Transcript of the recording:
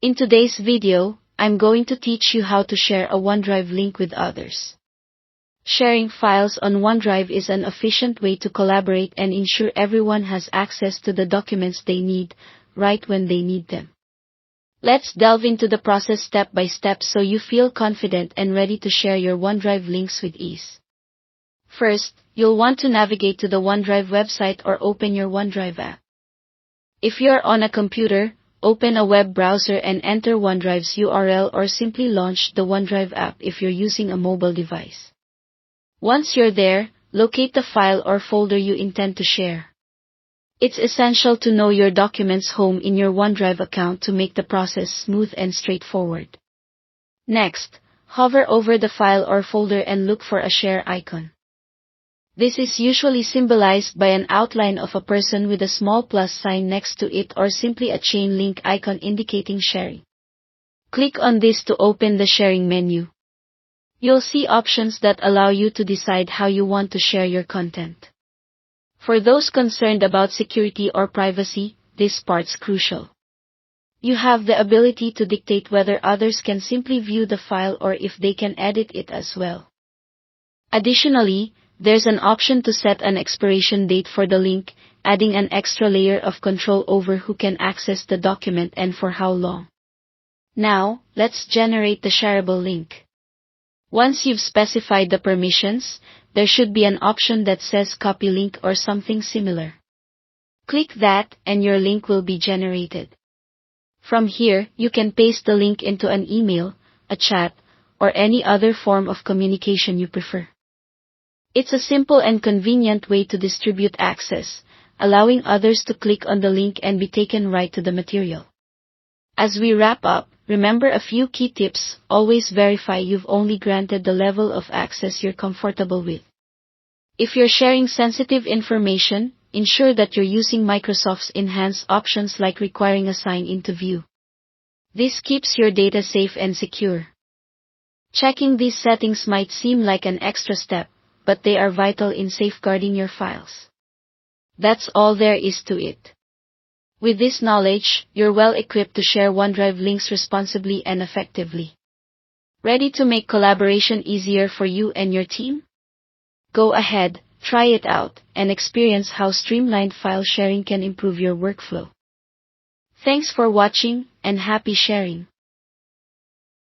In today's video, I'm going to teach you how to share a OneDrive link with others. Sharing files on OneDrive is an efficient way to collaborate and ensure everyone has access to the documents they need, right when they need them. Let's delve into the process step by step so you feel confident and ready to share your OneDrive links with ease. First, you'll want to navigate to the OneDrive website or open your OneDrive app. If you're on a computer, open a web browser and enter OneDrive's URL or simply launch the OneDrive app if you're using a mobile device. Once you're there, locate the file or folder you intend to share. It's essential to know your documents' home in your OneDrive account to make the process smooth and straightforward. Next, hover over the file or folder and look for a share icon. This is usually symbolized by an outline of a person with a small plus sign next to it or simply a chain link icon indicating sharing. Click on this to open the sharing menu. You'll see options that allow you to decide how you want to share your content. For those concerned about security or privacy, this part's crucial. You have the ability to dictate whether others can simply view the file or if they can edit it as well. Additionally, there's an option to set an expiration date for the link, adding an extra layer of control over who can access the document and for how long. Now, let's generate the shareable link. Once you've specified the permissions, there should be an option that says copy link or something similar. Click that and your link will be generated. From here, you can paste the link into an email, a chat, or any other form of communication you prefer. It's a simple and convenient way to distribute access, allowing others to click on the link and be taken right to the material. As we wrap up, remember a few key tips. Always verify you've only granted the level of access you're comfortable with. If you're sharing sensitive information, ensure that you're using Microsoft's enhanced options like requiring a sign-in to view. This keeps your data safe and secure. Checking these settings might seem like an extra step, but they are vital in safeguarding your files. That's all there is to it. With this knowledge, you're well equipped to share OneDrive links responsibly and effectively. Ready to make collaboration easier for you and your team? Go ahead, try it out, and experience how streamlined file sharing can improve your workflow. Thanks for watching, and happy sharing.